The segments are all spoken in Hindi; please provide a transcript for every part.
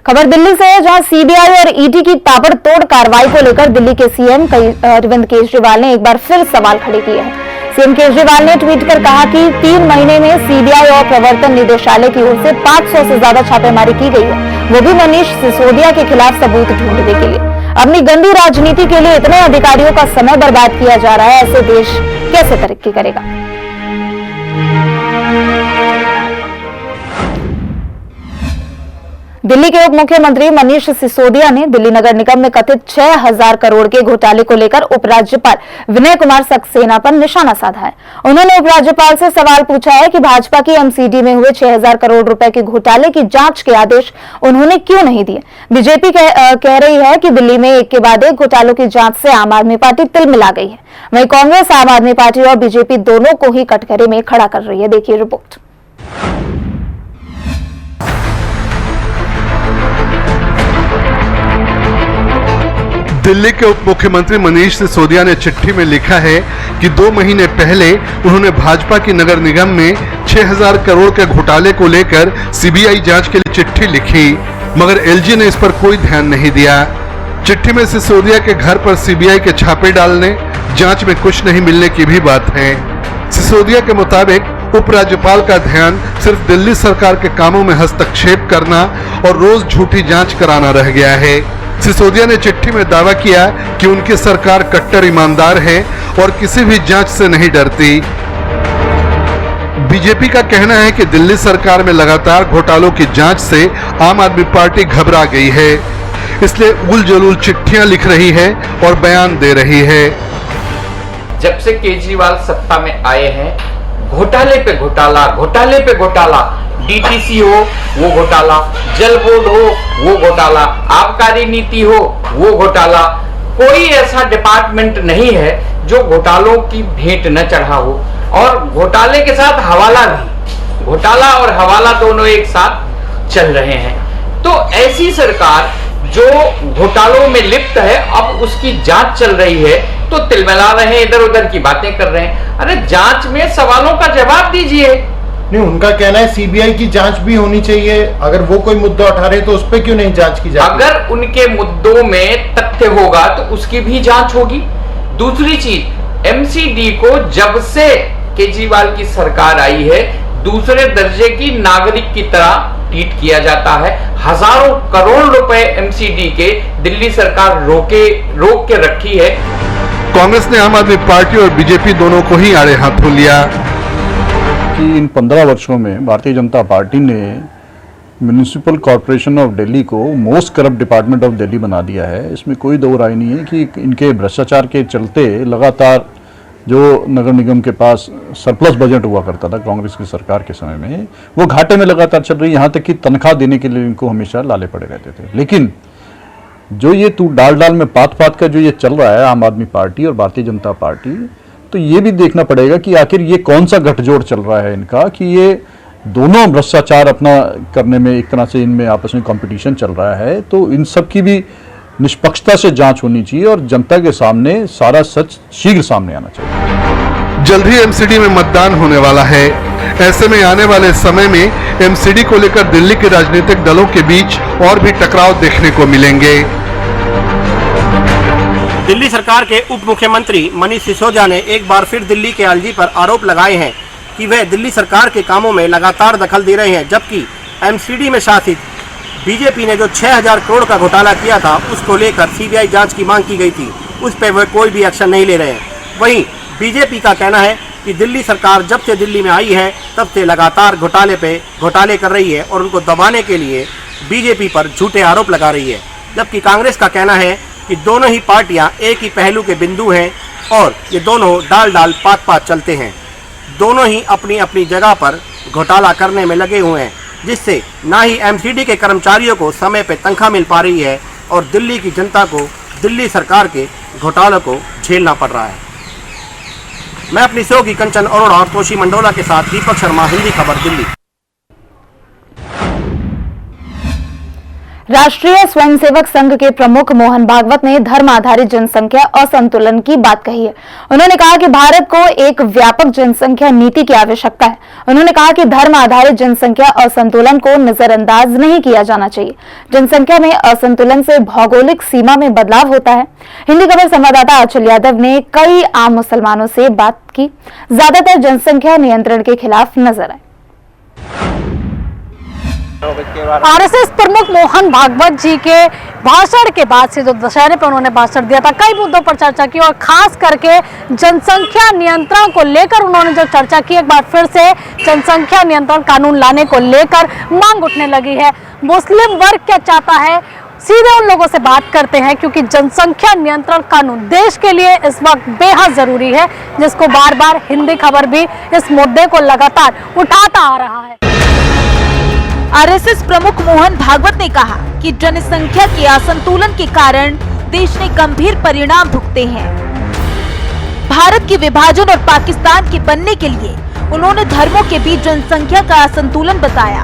खबर दिल्ली से है, जहां सीबीआई और ईडी की ताबड़तोड़ कार्रवाई को लेकर दिल्ली के सीएम अरविंद केजरीवाल ने एक बार फिर सवाल खड़े किए हैं। सीएम केजरीवाल ने ट्वीट कर कहा कि 3 महीने में सीबीआई और प्रवर्तन निदेशालय की ओर से 500 से ज्यादा छापेमारी की गई है, वो भी मनीष सिसोदिया के खिलाफ सबूत ढूंढने के लिए। अपनी गंदी राजनीति के लिए इतने अधिकारियों का समय बर्बाद किया जा रहा है, ऐसे देश कैसे तरक्की करेगा। दिल्ली के उप मुख्यमंत्री मनीष सिसोदिया ने दिल्ली नगर निगम में कथित 6000 करोड़ के घोटाले को लेकर उपराज्यपाल विनय कुमार सक्सेना पर निशाना साधा है। उन्होंने उपराज्यपाल से सवाल पूछा है कि भाजपा की एमसीडी में हुए 6000 करोड़ रुपए के घोटाले की जांच के आदेश उन्होंने क्यों नहीं दिए। बीजेपी कह रही है कि दिल्ली में एक के बाद एक घोटालों की जांच से आम आदमी पार्टी तिलमिला गई है। वहीं कांग्रेस आम आदमी पार्टी और बीजेपी दोनों को ही कटघरे में खड़ा कर रही है। देखिए रिपोर्ट। दिल्ली के उप मुख्यमंत्री मनीष सिसोदिया ने चिट्ठी में लिखा है कि 2 महीने पहले उन्होंने भाजपा की नगर निगम में 6000 करोड़ के घोटाले को लेकर सीबीआई जांच के लिए चिट्ठी लिखी, मगर एलजी ने इस पर कोई ध्यान नहीं दिया। चिट्ठी में सिसोदिया के घर पर सीबीआई के छापे डालने, जांच में कुछ नहीं मिलने की भी बात है। सिसोदिया के मुताबिक उपराज्यपाल का ध्यान सिर्फ दिल्ली सरकार के कामों में हस्तक्षेप करना और रोज झूठी जांच कराना रह गया है। सिसोदिया ने चिट्ठी में दावा किया कि उनकी सरकार कट्टर ईमानदार है और किसी भी जांच से नहीं डरती। बीजेपी का कहना है कि दिल्ली सरकार में लगातार घोटालों की जांच से आम आदमी पार्टी घबरा गई है, इसलिए उलझुल चिट्ठियां लिख रही है और बयान दे रही है। जब से केजरीवाल सत्ता में आए हैं, घोटाले पे घोटाला, घोटाले पे घोटाला, डीटीसी हो वो घोटाला, जल बोर्ड हो वो घोटाला, आबकारी नीति हो वो घोटाला। कोई ऐसा डिपार्टमेंट नहीं है जो घोटालों की भेंट न चढ़ा हो। और घोटाले के साथ हवाला भी, घोटाला और हवाला दोनों एक साथ चल रहे हैं। तो ऐसी सरकार जो घोटालों में लिप्त है, अब उसकी जांच चल रही है तो तिलमिला रहे हैं, इधर उधर की बातें कर रहे हैं। अरे जांच में सवालों का जवाब दीजिए। नहीं, उनका कहना है सीबीआई की जांच भी होनी चाहिए। अगर वो कोई मुद्दा उठा रहे तो उस पर क्यों नहीं जांच की जाती? अगर उनके मुद्दों में तथ्य होगा तो उसकी भी जांच होगी। दूसरी चीज, एमसीडी को जब से केजरीवाल की सरकार आई है दूसरे दर्जे की नागरिक की तरह ट्रीट किया जाता है। हजारों करोड़ रुपए एमसीडी के दिल्ली सरकार रोक के रखी है। कांग्रेस ने आम आदमी पार्टी और बीजेपी दोनों को ही आड़े हाथों लिया कि इन 15 वर्षों में भारतीय जनता पार्टी ने म्यूनिसिपल कॉरपोरेशन ऑफ दिल्ली को most corrupt department of Delhi बना दिया है। इसमें कोई दो राय नहीं है कि इनके भ्रष्टाचार के चलते लगातार जो नगर निगम के पास सरप्लस बजट हुआ करता था कांग्रेस की सरकार के समय में, वो घाटे में लगातार चल रही है। यहाँ तक कि तनख्वाह देने के लिए इनको हमेशा लाले पड़े रहते थे। लेकिन जो ये तू डाल में पात का जो ये चल रहा है आम आदमी पार्टी और भारतीय जनता पार्टी, तो ये भी देखना पड़ेगा कि आखिर ये कौन सा गठजोड़ चल रहा है इनका, कि ये दोनों भ्रष्टाचार अपना करने में एक तरह से इनमें आपस में कंपटीशन चल रहा है। तो इन सब की भी निष्पक्षता से जांच होनी चाहिए और जनता के सामने सारा सच शीघ्र सामने आना चाहिए। जल्द ही एमसीडी में मतदान होने वाला है। ऐसे में आने वाले समय में एमसीडी को लेकर दिल्ली के राजनीतिक दलों के बीच और भी टकराव देखने को मिलेंगे। दिल्ली सरकार के उप मुख्यमंत्री मनीष सिसोदिया ने एक बार फिर दिल्ली के एलजी पर आरोप लगाए हैं कि वह दिल्ली सरकार के कामों में लगातार दखल दे रहे हैं, जबकि एमसीडी में शासित बीजेपी ने जो 6000 करोड़ का घोटाला किया था उसको लेकर सीबीआई जांच की मांग की गई थी, उस पर वह कोई भी एक्शन नहीं ले रहे हैं। वहीं बीजेपी का कहना है कि दिल्ली सरकार जब से दिल्ली में आई है तब से लगातार घोटाले कर रही है और उनको दबाने के लिए बीजेपी पर झूठे आरोप लगा रही है। जबकि कांग्रेस का कहना है कि दोनों ही पार्टियां एक ही पहलू के बिंदु हैं और ये दोनों डाल पात चलते हैं। दोनों ही अपनी अपनी जगह पर घोटाला करने में लगे हुए हैं, जिससे ना ही एमसीडी के कर्मचारियों को समय पर तनख्वाह मिल पा रही है और दिल्ली की जनता को दिल्ली सरकार के घोटालों को झेलना पड़ रहा है। मैं अपनी सहयोगी कंचन अरोड़ा और तोशी मंडोला के साथ दीपक शर्मा, हिंदी खबर, दिल्ली। राष्ट्रीय स्वयंसेवक संघ के प्रमुख मोहन भागवत ने धर्म आधारित जनसंख्या असंतुलन की बात कही है। उन्होंने कहा कि भारत को एक व्यापक जनसंख्या नीति की आवश्यकता है। उन्होंने कहा कि धर्म आधारित जनसंख्या असंतुलन को नजरअंदाज नहीं किया जाना चाहिए। जनसंख्या में असंतुलन से भौगोलिक सीमा में बदलाव होता है। हिंदी खबर संवाददाता आंचल यादव ने कई आम मुसलमानों से बात की, ज्यादातर जनसंख्या नियंत्रण के खिलाफ नजर आए। आरएसएस प्रमुख मोहन भागवत जी के भाषण के बाद से जो दशहरे पर उन्होंने भाषण दिया था, कई मुद्दों पर चर्चा की और खास करके जनसंख्या नियंत्रण को लेकर उन्होंने जो चर्चा की, एक बार फिर से जनसंख्या नियंत्रण कानून लाने को लेकर मांग उठने लगी है। मुस्लिम वर्ग क्या चाहता है, सीधे उन लोगों से बात करते हैं, क्योंकि जनसंख्या नियंत्रण कानून देश के लिए इस वक्त बेहद जरूरी है, जिसको बार बार हिंदी खबर भी इस मुद्दे को लगातार उठाता आ रहा है। आरएसएस प्रमुख मोहन भागवत ने कहा कि जनसंख्या के असंतुलन के कारण देश ने गंभीर परिणाम भुगते हैं। भारत के विभाजन और पाकिस्तान के बनने के लिए उन्होंने धर्मों के बीच जनसंख्या का असंतुलन बताया।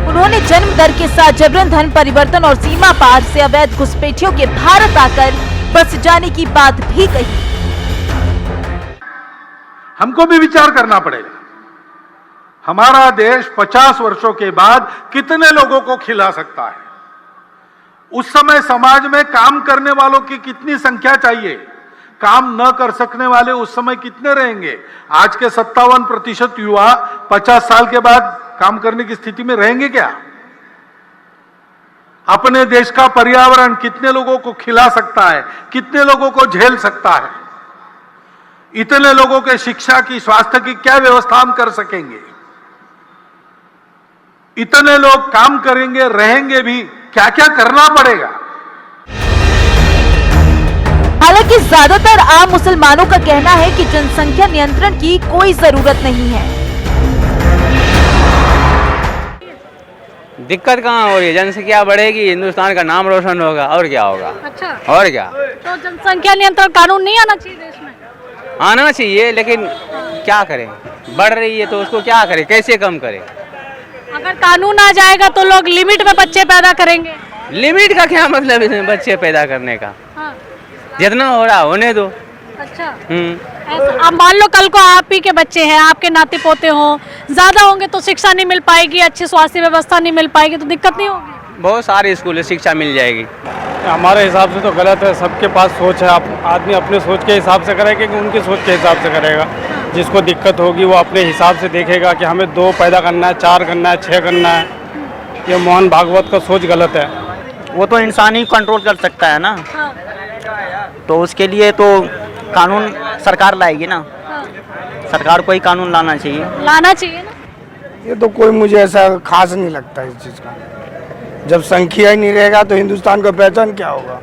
उन्होंने जन्म दर के साथ जबरन धर्म परिवर्तन और सीमा पार से अवैध घुसपैठियों के भारत आकर बस जाने की बात भी कही। हमको भी विचार करना पड़ेगा, हमारा देश 50 वर्षों के बाद कितने लोगों को खिला सकता है। उस समय समाज में काम करने वालों की कितनी संख्या चाहिए, काम न कर सकने वाले उस समय कितने रहेंगे। आज के 57% युवा 50 साल के बाद काम करने की स्थिति में रहेंगे क्या? अपने देश का पर्यावरण कितने लोगों को खिला सकता है, कितने लोगों को झेल सकता है। इतने लोगों के शिक्षा की, स्वास्थ्य की क्या व्यवस्था हम कर सकेंगे? इतने लोग काम करेंगे, रहेंगे भी, क्या क्या करना पड़ेगा। हालांकि ज्यादातर आम मुसलमानों का कहना है कि जनसंख्या नियंत्रण की कोई जरूरत नहीं है। दिक्कत कहाँ हो रही है? जनसंख्या बढ़ेगी, हिंदुस्तान का नाम रोशन होगा, और क्या होगा। अच्छा, और क्या? तो जनसंख्या नियंत्रण कानून नहीं आना चाहिए देश में? आना चाहिए, लेकिन क्या करें, बढ़ रही है तो उसको क्या करें, कैसे कम करें? अगर कानून आ जाएगा तो लोग लिमिट में बच्चे पैदा करेंगे। लिमिट का क्या मतलब इसमें बच्चे पैदा करने का? हाँ। जितना हो रहा होने दो। अच्छा, अब मान लो कल को आप ही के बच्चे हैं, आपके नाते पोते हों, ज्यादा होंगे तो शिक्षा नहीं मिल पाएगी, अच्छी स्वास्थ्य व्यवस्था नहीं मिल पाएगी, तो दिक्कत नहीं होगी। बहुत सारे स्कूल है, शिक्षा मिल जाएगी। हमारे हिसाब से तो गलत है। सबके पास सोच है, आदमी अपने सोच के हिसाब से करेगा कि उनकी सोच के हिसाब से करेगा। जिसको दिक्कत होगी वो अपने हिसाब से देखेगा कि हमें 2 पैदा करना है, 4 करना है, 6 करना है। ये मोहन भागवत का सोच गलत है। वो तो इंसान ही कंट्रोल कर सकता है ना। हाँ। तो उसके लिए तो कानून सरकार लाएगी ना। हाँ। सरकार को ही कानून लाना चाहिए ना। ये तो कोई मुझे ऐसा खास नहीं लगता इस चीज़ का। जब संख्या ही नहीं रहेगा तो हिंदुस्तान का पहचान क्या होगा?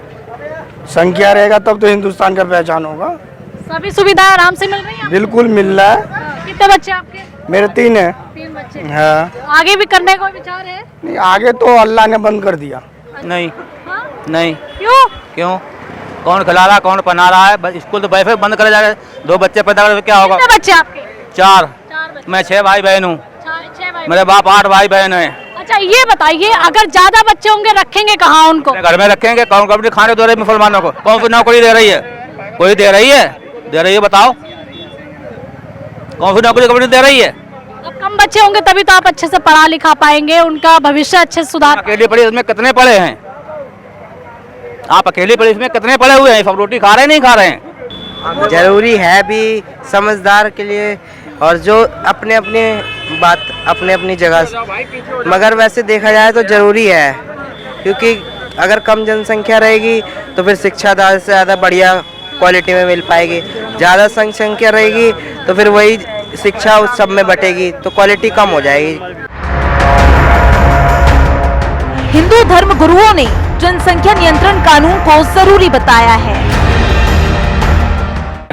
संख्या रहेगा तब तो हिंदुस्तान का पहचान होगा। सभी सुविधाएं आराम से मिल रही हैं? बिल्कुल मिल रहा है। कितने बच्चे आपके? मेरे 3 है। 3 बच्चे। हाँ। आगे भी करने का विचार है? नहीं, आगे तो अल्लाह ने बंद कर दिया। नहीं। हाँ? नहीं। क्यों? कौन खिला रहा, कौन पढ़ा रहा है? स्कूल तो वैसे बंद करे जा रहे। 2 बच्चे पैदा करे क्या होगा? कितने बच्चे आपके? 4। बच्चे। मैं 6 भाई बहन हूँ। 6 भाई। मेरे बाप 8 भाई बहन है। अच्छा, ये बताइए, अगर ज्यादा बच्चे होंगे रखेंगे कहाँ उनको? घर में रखेंगे। कौन कंपनी खाने दे रही है मुसलमानों को? कौन सी नौकरी दे रही है? कोई दे रही है? दे रही है, बताओ कौन सी नौकरी कंपनी दे रही है? अब कम बच्चे होंगे तभी तो आप अच्छे से पढ़ा लिखा पाएंगे, उनका भविष्य अच्छे से सुधार। अकेली पढ़ी उसमें कितने पढ़े हैं? आप अकेली पढ़ी उसमें कितने पढ़े हुए हैं? सब रोटी खा रहे नहीं खा रहे हैं? जरूरी है भी समझदार के लिए, और जो अपने अपने बात अपने अपनी जगह। मगर वैसे देखा जाए तो जरूरी है, क्योंकि अगर कम जनसंख्या रहेगी तो फिर शिक्षा ज़्यादा से ज़्यादा बढ़िया क्वालिटी में मिल पाएगी। ज़्यादा संख्या रहेगी तो फिर वही शिक्षा उस सब में बटेगी, तो क्वालिटी कम हो जाएगी। हिंदू धर्म गुरुओं ने जनसंख्या नियंत्रण कानून को जरूरी बताया है।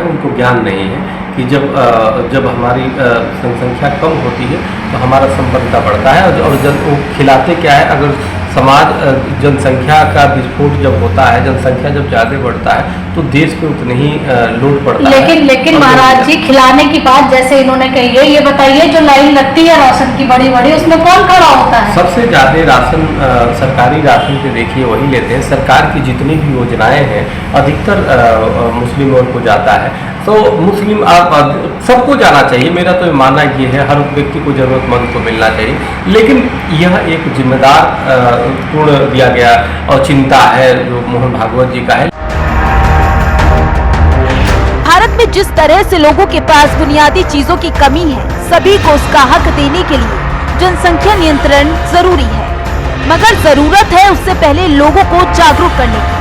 उनको ज्ञान नहीं है कि जब हमारी जनसंख्या कम होती है तो हमारा संपन्नता बढ़ता है, और जब वो खिलाते क्या है, अगर समाज जनसंख्या का विस्फोट जब होता है, जनसंख्या जब ज़्यादा बढ़ता है तो देश पे उतनी ही लोड पड़ता है। लेकिन महाराज जी, खिलाने की बात जैसे इन्होंने कही है, ये बताइए जो लाइन लगती है राशन की बड़ी बड़ी, उसमें कौन खड़ा होता है? सबसे ज़्यादा राशन सरकारी राशन पे देखिए वही लेते हैं। सरकार की जितनी भी योजनाएं हैं अधिकतर मुस्लिमों को जाता है, तो मुस्लिम सबको जाना चाहिए। मेरा तो मानना ये है, हर व्यक्ति को जरूरतमंद को मिलना चाहिए, लेकिन यह एक जिम्मेदार पूर्ण दिया गया और चिंता है जो मोहन भागवत जी का है। भारत में जिस तरह से लोगों के पास बुनियादी चीजों की कमी है, सभी को उसका हक देने के लिए जनसंख्या नियंत्रण जरूरी है, मगर जरूरत है उससे पहले लोगों को जागरूक करने की।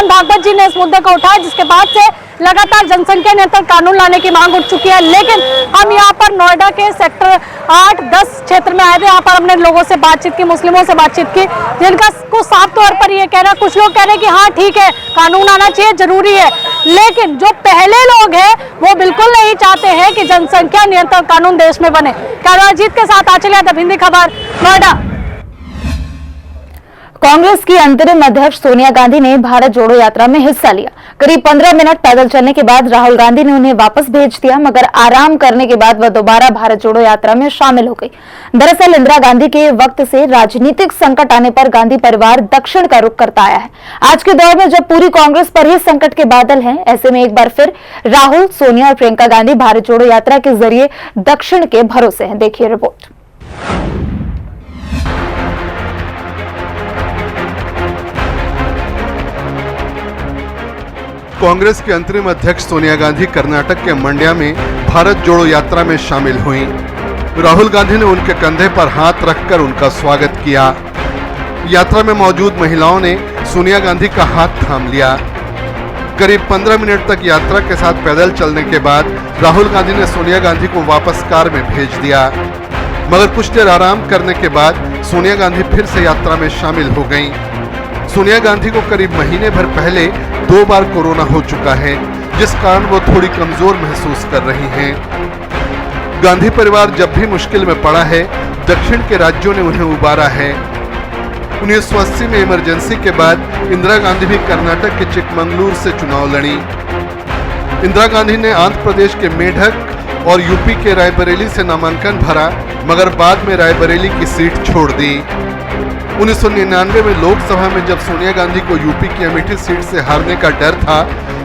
भागवत जी ने इस मुद्दे को उठाया, जिसके बाद से लगातार जनसंख्या नियंत्रण कानून लाने की मांग उठ चुकी है। लेकिन हम यहाँ पर नोएडा के सेक्टर 8-10 क्षेत्र में आए थे, यहाँ पर हमने लोगों से बातचीत की, मुस्लिमों से बातचीत की, जिनका को साफ तौर पर ये कहना, कुछ लोग कह रहे हैं कि हाँ ठीक है, कानून आना चाहिए, जरूरी है, लेकिन जो पहले लोग हैं वो बिल्कुल नहीं चाहते हैं कि जनसंख्या नियंत्रण कानून देश में बने। कैमराजीत के साथ आंचल यादव, हिंदी खबर, नोएडा। कांग्रेस की अंतरिम अध्यक्ष सोनिया गांधी ने भारत जोड़ो यात्रा में हिस्सा लिया। करीब 15 मिनट पैदल चलने के बाद राहुल गांधी ने उन्हें वापस भेज दिया, मगर आराम करने के बाद वह दोबारा भारत जोड़ो यात्रा में शामिल हो गई। दरअसल इंदिरा गांधी के वक्त से राजनीतिक संकट आने पर गांधी परिवार दक्षिण का रुख करता आया है। आज के दौर में जब पूरी कांग्रेस पर ही संकट के बादल हैं, ऐसे में एक बार फिर राहुल, सोनिया और प्रियंका गांधी भारत जोड़ो यात्रा के जरिए दक्षिण के भरोसे हैं। देखिए रिपोर्ट। कांग्रेस की अंतरिम अध्यक्ष सोनिया गांधी कर्नाटक के मंड्या में भारत जोड़ो यात्रा में शामिल हुईं। राहुल गांधी ने उनके कंधे पर हाथ रखकर उनका स्वागत किया। यात्रा में मौजूद महिलाओं ने सोनिया गांधी का हाथ थाम लिया। करीब 15 मिनट तक यात्रा के साथ पैदल चलने के बाद राहुल गांधी ने सोनिया गांधी को वापस कार में भेज दिया, मगर कुछ देर आराम करने के बाद सोनिया गांधी फिर से यात्रा में शामिल हो गईं। सोनिया गांधी को करीब महीने भर पहले 2 बार कोरोना हो चुका है, जिस कारण वो थोड़ी कमजोर महसूस कर रही हैं। गांधी परिवार जब भी मुश्किल में पड़ा है, दक्षिण के राज्यों ने उन्हें उबारा है। 1980 में इमरजेंसी के बाद इंदिरा गांधी भी कर्नाटक के चिकमंगलुरु से चुनाव लड़ी। इंदिरा गांधी ने आंध्र प्रदेश के मेढक और यूपी के रायबरेली से नामांकन भरा, मगर बाद में रायबरेली की सीट छोड़ दी। 1999 में लोकसभा में जब सोनिया गांधी को यूपी की अमेठी सीट से हारने का डर था,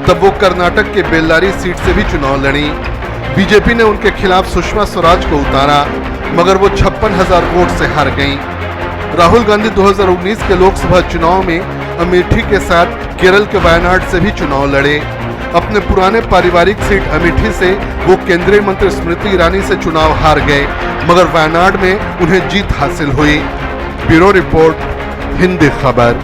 तब वो कर्नाटक के बेल्लारी सीट से भी चुनाव लड़ी। बीजेपी ने उनके खिलाफ सुषमा स्वराज को उतारा, मगर वो 56,000 वोट से हार गईं। राहुल गांधी 2019 के लोकसभा चुनाव में अमेठी के साथ केरल के वायनाड से भी चुनाव लड़े। अपने पुराने पारिवारिक सीट अमेठी से वो केंद्रीय मंत्री स्मृति ईरानी से चुनाव हार गए, मगर वायनाड में उन्हें जीत हासिल हुई। ब्यूरो रिपोर्ट, हिंदी खबर।